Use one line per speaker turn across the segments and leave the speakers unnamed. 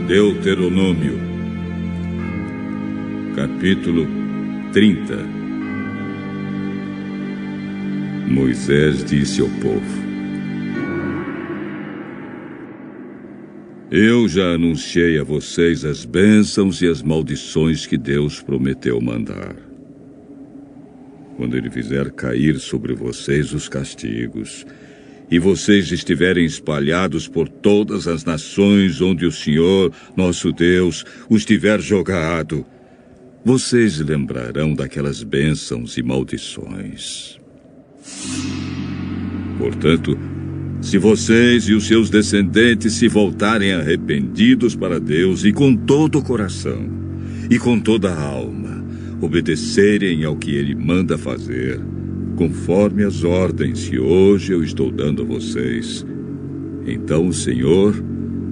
Deuteronômio, capítulo 30. Moisés disse ao povo: Eu já anunciei a vocês as bênçãos e as maldições que Deus prometeu mandar. Quando Ele fizer cair sobre vocês os castigos, e vocês estiverem espalhados por todas as nações onde o Senhor, nosso Deus, os tiver jogado, vocês lembrarão daquelas bênçãos e maldições. Portanto, se vocês e os seus descendentes se voltarem arrependidos para Deus e com todo o coração e com toda a alma obedecerem ao que Ele manda fazer, conforme as ordens que hoje eu estou dando a vocês, então o Senhor,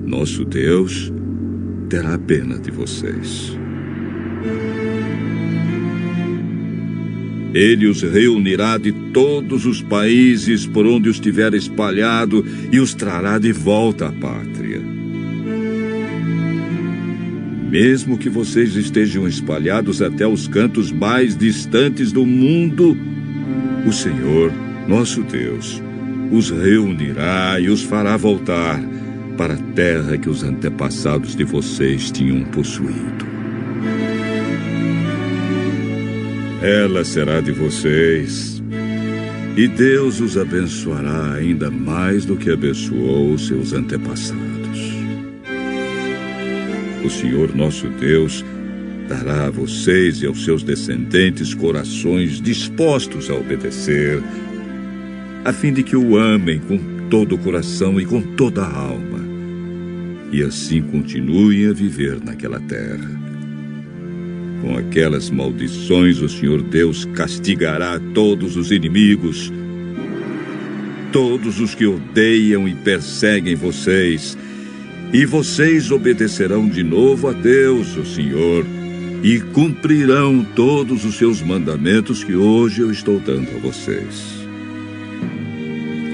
nosso Deus, terá pena de vocês. Ele os reunirá de todos os países por onde os tiver espalhado e os trará de volta à pátria. Mesmo que vocês estejam espalhados até os cantos mais distantes do mundo, o Senhor, nosso Deus, os reunirá e os fará voltar para a terra que os antepassados de vocês tinham possuído. Ela será de vocês, e Deus os abençoará ainda mais do que abençoou os seus antepassados. O Senhor, nosso Deus, dará a vocês e aos seus descendentes corações dispostos a obedecer, a fim de que o amem com todo o coração e com toda a alma, e assim continuem a viver naquela terra. Com aquelas maldições, o Senhor Deus castigará todos os inimigos, todos os que odeiam e perseguem vocês, e vocês obedecerão de novo a Deus, o Senhor, e cumprirão todos os seus mandamentos que hoje eu estou dando a vocês.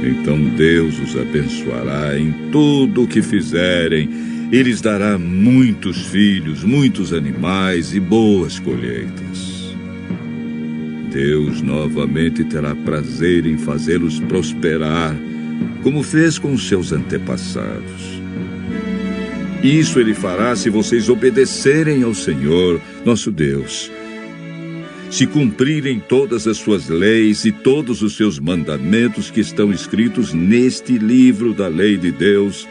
Então Deus os abençoará em tudo o que fizerem, e lhes dará muitos filhos, muitos animais e boas colheitas. Deus novamente terá prazer em fazê-los prosperar, como fez com os seus antepassados. Isso Ele fará se vocês obedecerem ao Senhor, nosso Deus, se cumprirem todas as suas leis e todos os seus mandamentos que estão escritos neste livro da lei de Deus,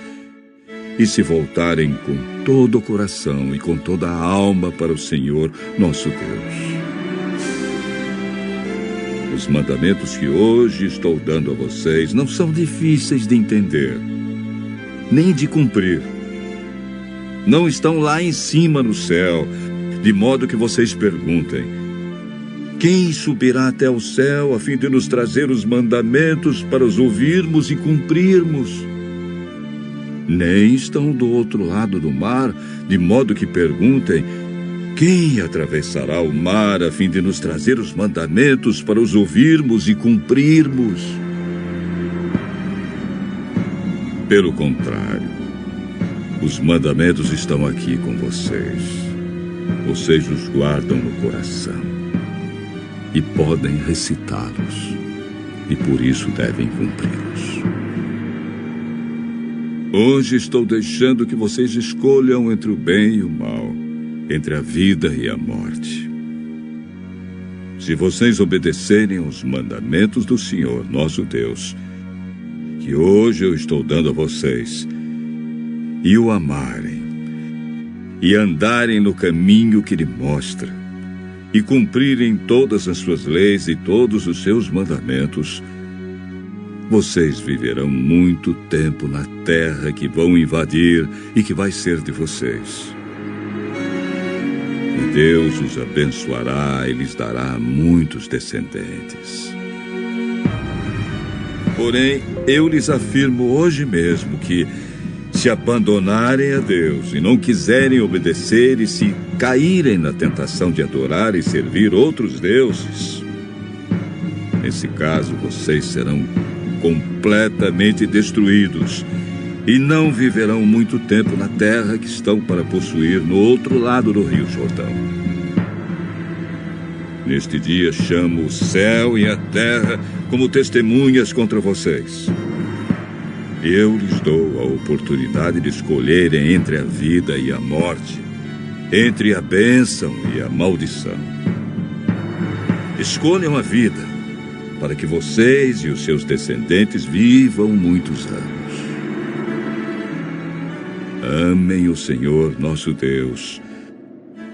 e se voltarem com todo o coração e com toda a alma para o Senhor, nosso Deus. Os mandamentos que hoje estou dando a vocês não são difíceis de entender, nem de cumprir. Não estão lá em cima no céu, de modo que vocês perguntem: quem subirá até o céu a fim de nos trazer os mandamentos para os ouvirmos e cumprirmos? Nem estão do outro lado do mar, de modo que perguntem: quem atravessará o mar a fim de nos trazer os mandamentos para os ouvirmos e cumprirmos? Pelo contrário, os mandamentos estão aqui com vocês. Vocês os guardam no coração e podem recitá-los, e por isso devem cumpri-los. Hoje estou deixando que vocês escolham entre o bem e o mal, entre a vida e a morte. Se vocês obedecerem aos mandamentos do Senhor, nosso Deus, que hoje eu estou dando a vocês, e o amarem, e andarem no caminho que Ele mostra, e cumprirem todas as suas leis e todos os seus mandamentos, vocês viverão muito tempo na terra que vão invadir e que vai ser de vocês. E Deus os abençoará e lhes dará muitos descendentes. Porém, eu lhes afirmo hoje mesmo que, se abandonarem a Deus e não quiserem obedecer e se caírem na tentação de adorar e servir outros deuses, nesse caso vocês serão completamente destruídos e não viverão muito tempo na terra que estão para possuir no outro lado do Rio Jordão. Neste dia chamo o céu e a terra como testemunhas contra vocês. Eu lhes dou a oportunidade de escolherem entre a vida e a morte, entre a bênção e a maldição. Escolham a vida, para que vocês e os seus descendentes vivam muitos anos. Amem o Senhor nosso Deus,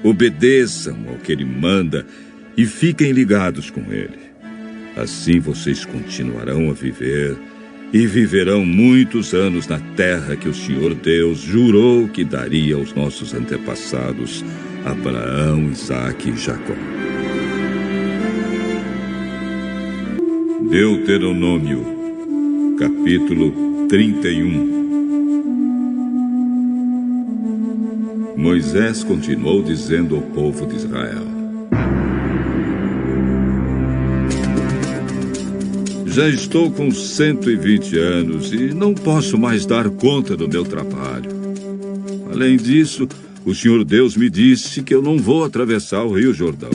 obedeçam ao que Ele manda e fiquem ligados com Ele. Assim vocês continuarão a viver e viverão muitos anos na terra que o Senhor Deus jurou que daria aos nossos antepassados, Abraão, Isaque e Jacó. Deuteronômio, capítulo 31. Moisés continuou dizendo ao povo de Israel: já estou com 120 anos e não posso mais dar conta do meu trabalho. Além disso, o Senhor Deus me disse que eu não vou atravessar o Rio Jordão.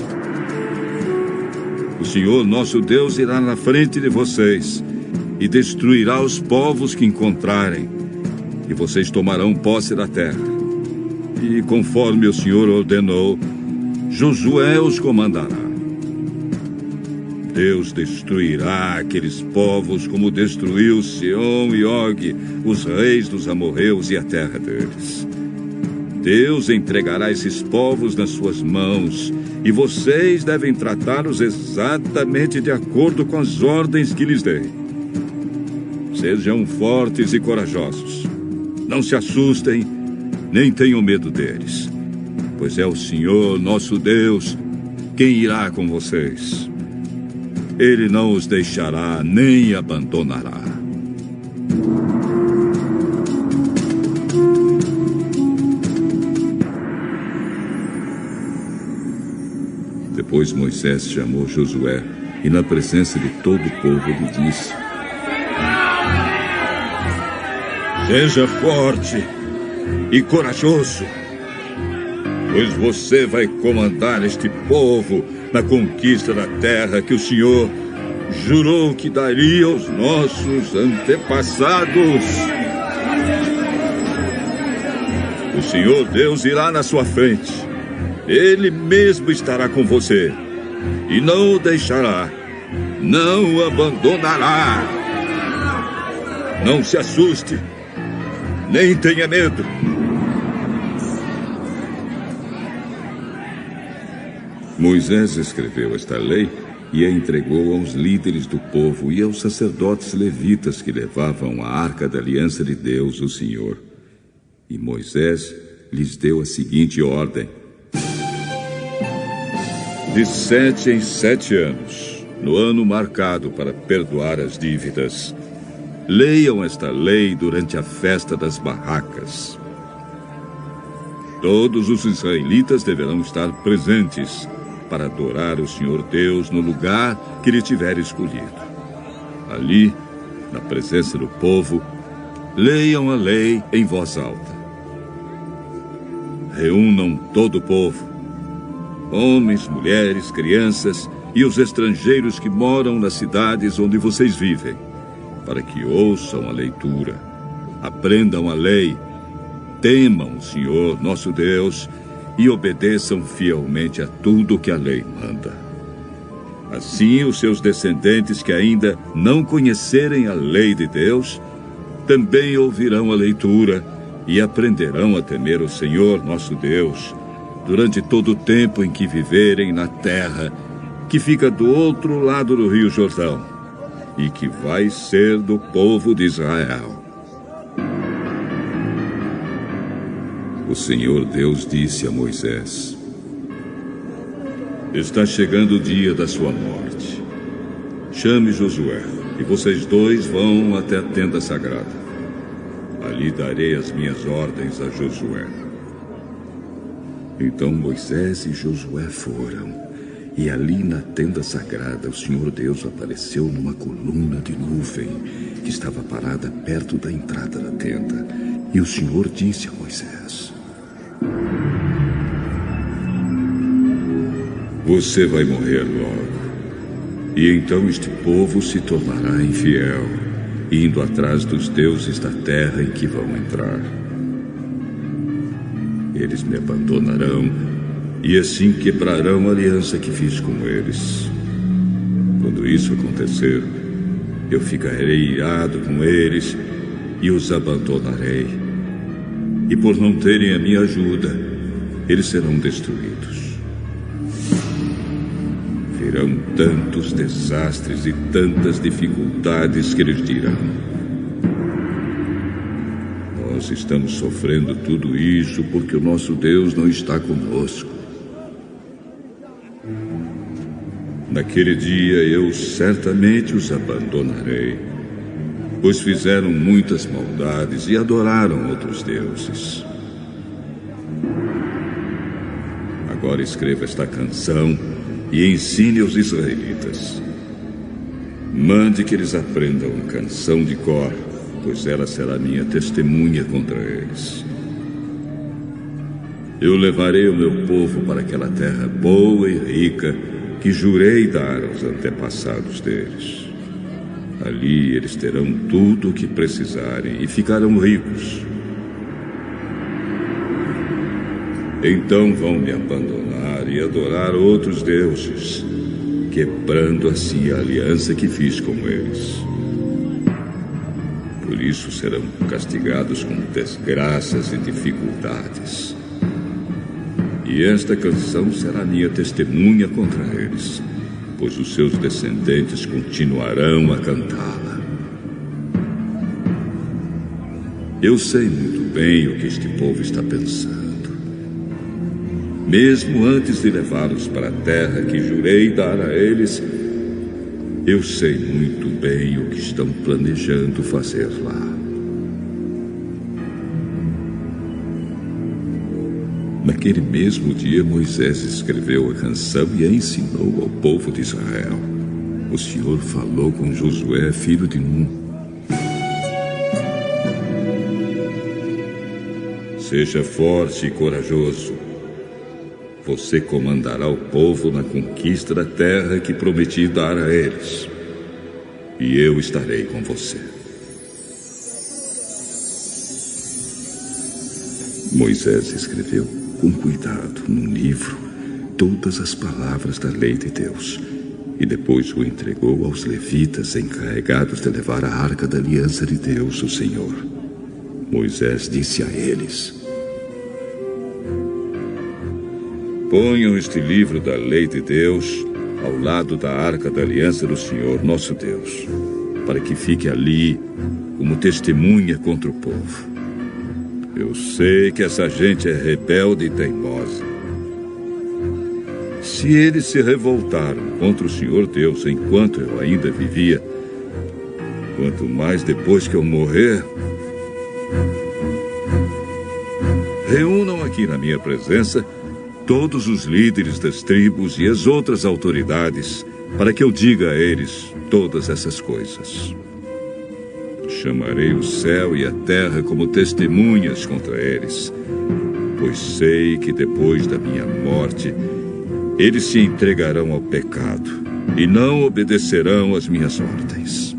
O Senhor nosso Deus irá na frente de vocês e destruirá os povos que encontrarem, e vocês tomarão posse da terra. E conforme o Senhor ordenou, Josué os comandará. Deus destruirá aqueles povos como destruiu Sihon e Og, os reis dos amorreus e a terra deles. Deus entregará esses povos nas suas mãos, e vocês devem tratá-los exatamente de acordo com as ordens que lhes dei. Sejam fortes e corajosos. Não se assustem, nem tenham medo deles, pois é o Senhor, nosso Deus, quem irá com vocês. Ele não os deixará, nem abandonará. Depois Moisés chamou Josué e, na presença de todo o povo, lhe disse: seja forte e corajoso, pois você vai comandar este povo na conquista da terra que o Senhor jurou que daria aos nossos antepassados. O Senhor Deus irá na sua frente. Ele mesmo estará com você e não o deixará, não o abandonará. Não se assuste, nem tenha medo. Moisés escreveu esta lei e a entregou aos líderes do povo e aos sacerdotes levitas que levavam a arca da aliança de Deus, o Senhor. E Moisés lhes deu a seguinte ordem: de 7 em 7 anos, no ano marcado para perdoar as dívidas, leiam esta lei durante a festa das barracas. Todos os israelitas deverão estar presentes para adorar o Senhor Deus no lugar que Ele tiver escolhido. Ali, na presença do povo, leiam a lei em voz alta. Reúnam todo o povo, homens, mulheres, crianças e os estrangeiros que moram nas cidades onde vocês vivem, para que ouçam a leitura, aprendam a lei, temam o Senhor, nosso Deus, e obedeçam fielmente a tudo o que a lei manda. Assim, os seus descendentes que ainda não conhecerem a lei de Deus, também ouvirão a leitura e aprenderão a temer o Senhor, nosso Deus, durante todo o tempo em que viverem na terra que fica do outro lado do Rio Jordão e que vai ser do povo de Israel. O Senhor Deus disse a Moisés: está chegando o dia da sua morte. Chame Josué, e vocês dois vão até a tenda sagrada. Ali darei as minhas ordens a Josué. Então Moisés e Josué foram, e ali na tenda sagrada o Senhor Deus apareceu numa coluna de nuvem que estava parada perto da entrada da tenda. E o Senhor disse a Moisés: Você vai morrer logo. E então este povo se tornará infiel, indo atrás dos deuses da terra em que vão entrar. Eles me abandonarão e assim quebrarão a aliança que fiz com eles. Quando isso acontecer, eu ficarei irado com eles e os abandonarei. E por não terem a minha ajuda, eles serão destruídos. Virão tantos desastres e tantas dificuldades que eles dirão: Nós estamos sofrendo tudo isso porque o nosso Deus não está conosco. Naquele dia eu certamente os abandonarei, pois fizeram muitas maldades e adoraram outros deuses. Agora escreva esta canção e ensine aos israelitas. Mande que eles aprendam a canção de cor, pois ela será minha testemunha contra eles. Eu levarei o meu povo para aquela terra boa e rica que jurei dar aos antepassados deles. Ali eles terão tudo o que precisarem e ficarão ricos. Então vão me abandonar e adorar outros deuses, quebrando assim a aliança que fiz com eles. Por isso serão castigados com desgraças e dificuldades. E esta canção será minha testemunha contra eles, pois os seus descendentes continuarão a cantá-la. Eu sei muito bem o que este povo está pensando. Mesmo antes de levá-los para a terra que jurei dar a eles, eu sei muito bem o que estão planejando fazer lá. Naquele mesmo dia, Moisés escreveu a canção e a ensinou ao povo de Israel. O Senhor falou com Josué, filho de Nun. Seja forte e corajoso. Você comandará o povo na conquista da terra que prometi dar a eles. E eu estarei com você. Moisés escreveu com cuidado num livro todas as palavras da lei de Deus e depois o entregou aos levitas encarregados de levar a arca da aliança de Deus, o Senhor. Moisés disse a eles: Ponham este livro da lei de Deus ao lado da arca da aliança do Senhor, nosso Deus, para que fique ali como testemunha contra o povo. Eu sei que essa gente é rebelde e teimosa. Se eles se revoltaram contra o Senhor Deus enquanto eu ainda vivia, quanto mais depois que eu morrer, reúnam aqui na minha presença todos os líderes das tribos e as outras autoridades, para que eu diga a eles todas essas coisas. Chamarei o céu e a terra como testemunhas contra eles, pois sei que depois da minha morte, eles se entregarão ao pecado e não obedecerão às minhas ordens.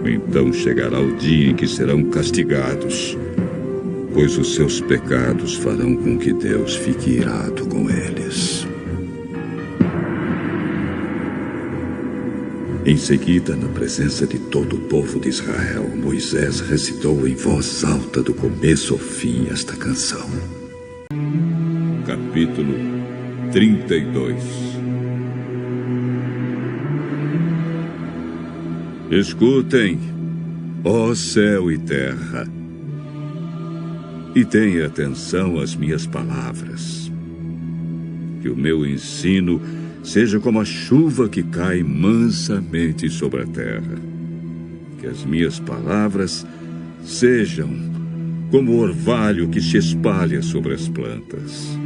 Então chegará o dia em que serão castigados, pois os seus pecados farão com que Deus fique irado com eles. Em seguida, na presença de todo o povo de Israel, Moisés recitou em voz alta do começo ao fim esta canção. Capítulo 32. Escutem, ó céu e terra, e tenha atenção às minhas palavras. Que o meu ensino seja como a chuva que cai mansamente sobre a terra. Que as minhas palavras sejam como o orvalho que se espalha sobre as plantas.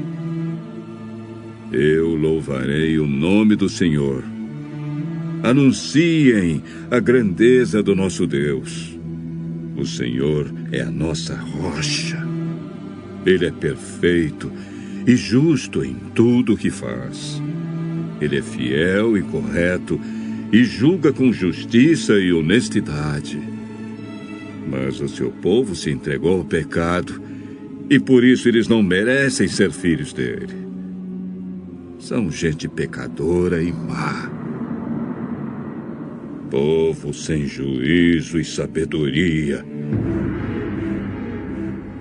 Eu louvarei o nome do Senhor, Anunciem a grandeza do nosso Deus. O Senhor é a nossa rocha. Ele é perfeito e justo em tudo o que faz. Ele é fiel e correto e julga com justiça e honestidade. Mas o seu povo se entregou ao pecado e por isso eles não merecem ser filhos dele. São gente pecadora e má. Povo sem juízo e sabedoria.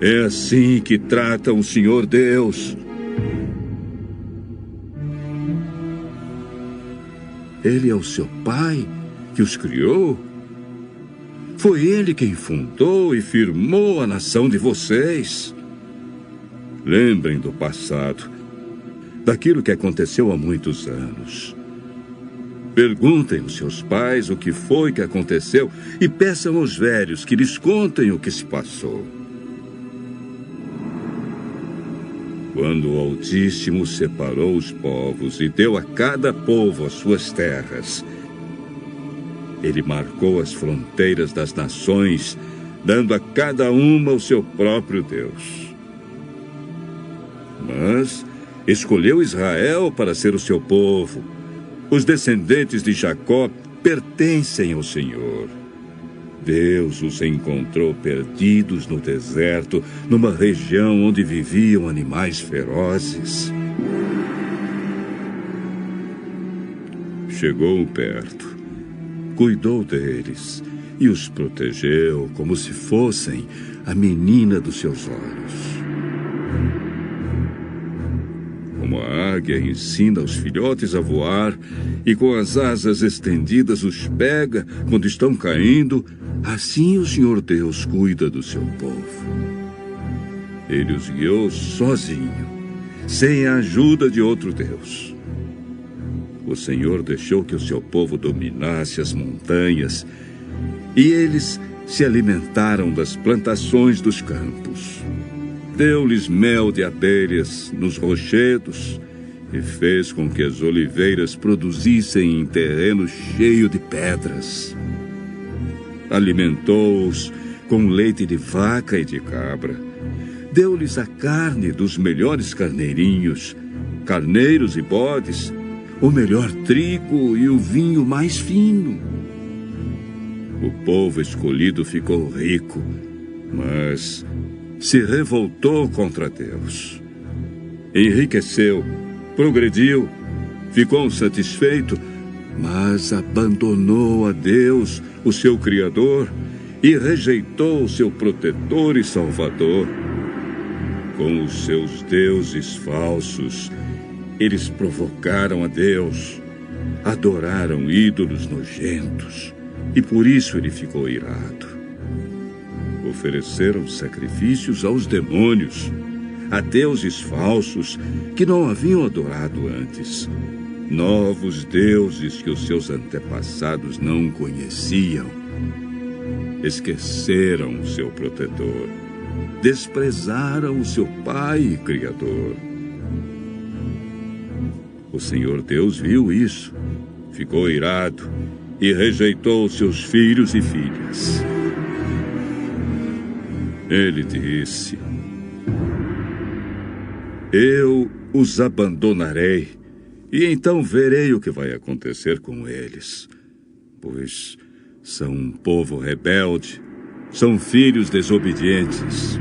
É assim que tratam o Senhor Deus. Ele é o seu pai que os criou. Foi ele quem fundou e firmou a nação de vocês. Lembrem do passado, daquilo que aconteceu há muitos anos. Perguntem aos seus pais o que foi que aconteceu e peçam aos velhos que lhes contem o que se passou. Quando o Altíssimo separou os povos e deu a cada povo as suas terras, ele marcou as fronteiras das nações, dando a cada uma o seu próprio Deus. Mas escolheu Israel para ser o seu povo. Os descendentes de Jacó pertencem ao Senhor. Deus os encontrou perdidos no deserto, numa região onde viviam animais ferozes. Chegou perto, cuidou deles e os protegeu como se fossem a menina dos seus olhos. Como a águia ensina os filhotes a voar e com as asas estendidas os pega quando estão caindo, assim o Senhor Deus cuida do seu povo. Ele os guiou sozinho, sem a ajuda de outro Deus. O Senhor deixou que o seu povo dominasse as montanhas e eles se alimentaram das plantações dos campos. Deu-lhes mel de abelhas nos rochedos e fez com que as oliveiras produzissem em terreno cheio de pedras. Alimentou-os com leite de vaca e de cabra. Deu-lhes a carne dos melhores carneirinhos, carneiros e bodes, o melhor trigo e o vinho mais fino. O povo escolhido ficou rico, mas se revoltou contra Deus. Enriqueceu, progrediu, ficou satisfeito, mas abandonou a Deus, o seu Criador, e rejeitou o seu protetor e Salvador. Com os seus deuses falsos, eles provocaram a Deus, adoraram ídolos nojentos, e por isso ele ficou irado. Ofereceram sacrifícios aos demônios, a deuses falsos que não haviam adorado antes, novos deuses que os seus antepassados não conheciam. Esqueceram o seu protetor, desprezaram o seu Pai e Criador. O Senhor Deus viu isso, ficou irado e rejeitou seus filhos e filhas. Ele disse: eu os abandonarei, e então verei o que vai acontecer com eles, pois são um povo rebelde, são filhos desobedientes.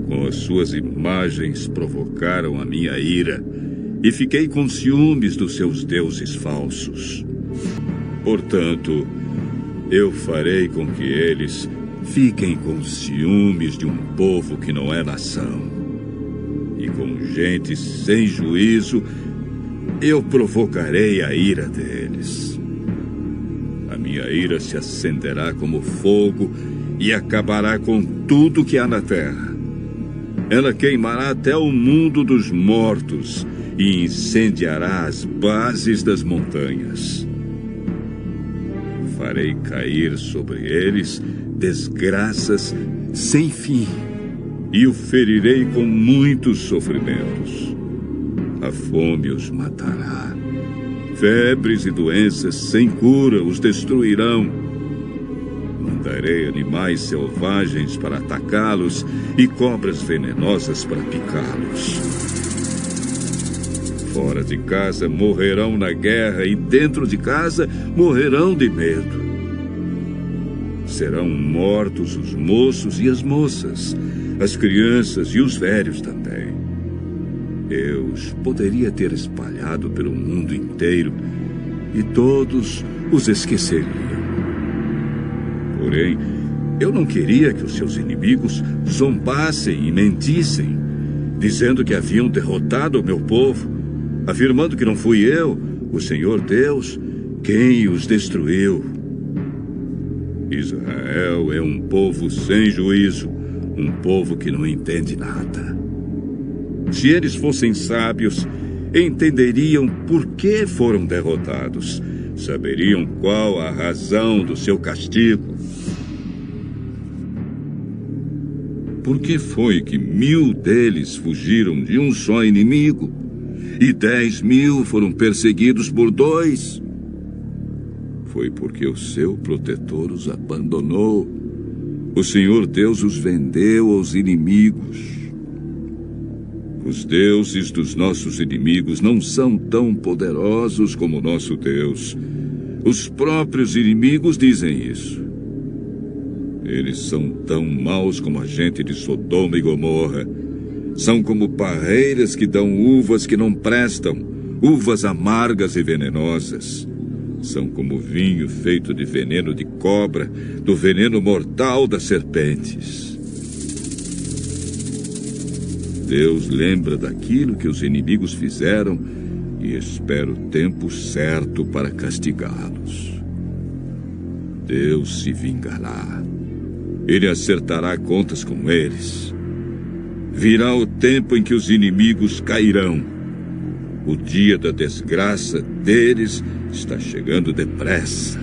Com as suas imagens provocaram a minha ira, e fiquei com ciúmes dos seus deuses falsos. Portanto, eu farei com que eles fiquem com ciúmes de um povo que não é nação. E com gente sem juízo, eu provocarei a ira deles. A minha ira se acenderá como fogo e acabará com tudo que há na terra. Ela queimará até o mundo dos mortos e incendiará as bases das montanhas. Farei cair sobre eles desgraças sem fim e o ferirei com muitos sofrimentos. A fome os matará Febres e doenças sem cura os destruirão. Mandarei animais selvagens para atacá-los e cobras venenosas para picá-los. Fora de casa morrerão na guerra e dentro de casa morrerão de medo. Serão mortos os moços e as moças, as crianças e os velhos também. Eu os poderia ter espalhado pelo mundo inteiro e todos os esqueceriam. Porém, eu não queria que os seus inimigos zombassem e mentissem, dizendo que haviam derrotado o meu povo, afirmando que não fui eu, o Senhor Deus, quem os destruiu. Israel é um povo sem juízo, um povo que não entende nada. Se eles fossem sábios, entenderiam por que foram derrotados, saberiam qual a razão do seu castigo. Por que foi que 1000 deles fugiram de um só inimigo e 10.000 foram perseguidos por 2? Foi porque o seu protetor os abandonou. O Senhor Deus os vendeu aos inimigos. Os deuses dos nossos inimigos não são tão poderosos como o nosso Deus. Os próprios inimigos dizem isso. Eles são tão maus como a gente de Sodoma e Gomorra. São como parreiras que dão uvas que não prestam, uvas amargas e venenosas. São como vinho feito de veneno de cobra, do veneno mortal das serpentes. Deus lembra daquilo que os inimigos fizeram e espera o tempo certo para castigá-los. Deus se vingará. Ele acertará contas com eles. Virá o tempo em que os inimigos cairão. O dia da desgraça deles está chegando depressa.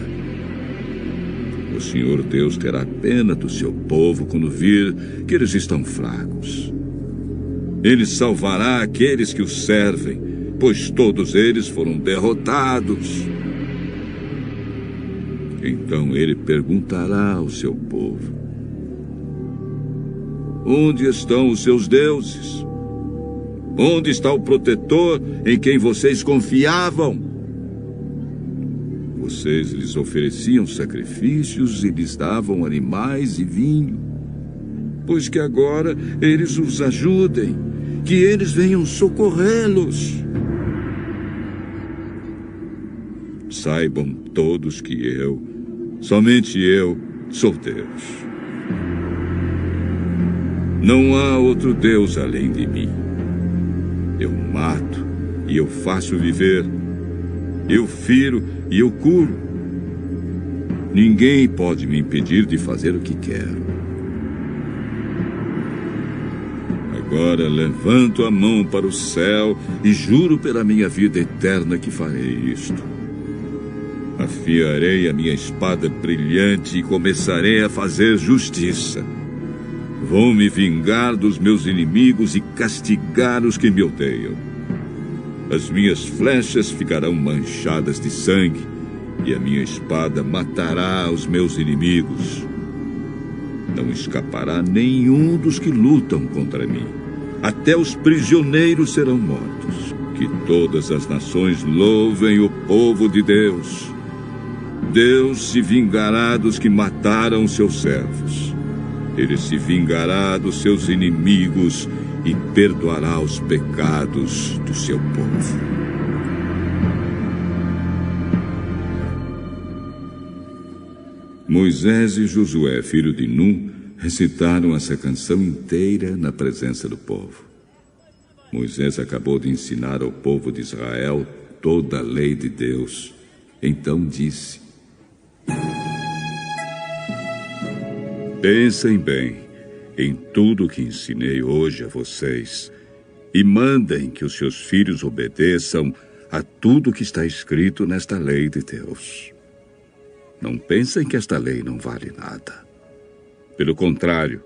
O Senhor Deus terá pena do seu povo quando vir que eles estão fracos. Ele salvará aqueles que o servem, pois todos eles foram derrotados. Então ele perguntará ao seu povo: onde estão os seus deuses? Onde está o protetor em quem vocês confiavam? Vocês lhes ofereciam sacrifícios e lhes davam animais e vinho. Pois que agora eles os ajudem, que eles venham socorrê-los. Saibam todos que eu, somente eu, sou Deus. Não há outro Deus além de mim. Eu mato e eu faço viver. Eu firo e eu curo. Ninguém pode me impedir de fazer o que quero. Agora levanto a mão para o céu e juro pela minha vida eterna que farei isto. Afiarei a minha espada brilhante e começarei a fazer justiça. Vou me vingar dos meus inimigos e castigar os que me odeiam. As minhas flechas ficarão manchadas de sangue e a minha espada matará os meus inimigos. Não escapará nenhum dos que lutam contra mim. Até os prisioneiros serão mortos. Que todas as nações louvem o povo de Deus. Deus se vingará dos que mataram seus servos. Ele se vingará dos seus inimigos e perdoará os pecados do seu povo. Moisés e Josué, filho de Nun, recitaram essa canção inteira na presença do povo. Moisés acabou de ensinar ao povo de Israel toda a lei de Deus. Então disse: pensem bem em tudo que ensinei hoje a vocês e mandem que os seus filhos obedeçam a tudo que está escrito nesta lei de Deus. Não pensem que esta lei não vale nada. Pelo contrário,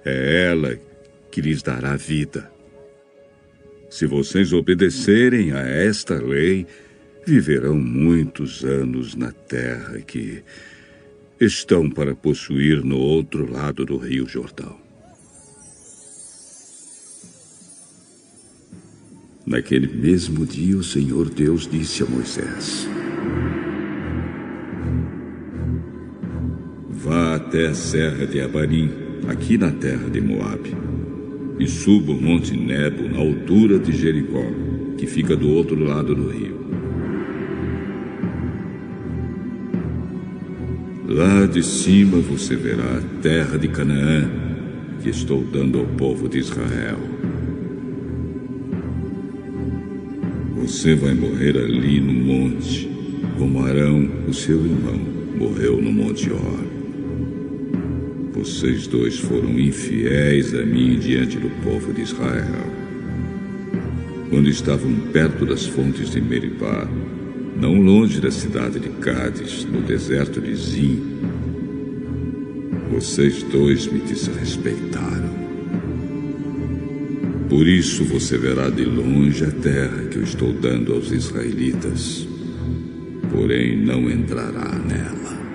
é ela que lhes dará vida. Se vocês obedecerem a esta lei, viverão muitos anos na terra que estão para possuir no outro lado do Rio Jordão. Naquele mesmo dia, o Senhor Deus disse a Moisés: vá até a serra de Abarim, aqui na terra de Moabe, e suba o monte Nebo na altura de Jericó, que fica do outro lado do rio. Lá de cima você verá a terra de Canaã, que estou dando ao povo de Israel. Você vai morrer ali no monte, como Arão, o seu irmão, morreu no Monte Hor. Vocês dois foram infiéis a mim diante do povo de Israel. Quando estavam perto das fontes de Meribá, não longe da cidade de Cádiz, no deserto de Zim, vocês dois me desrespeitaram. Por isso você verá de longe a terra que eu estou dando aos israelitas, porém não entrará nela.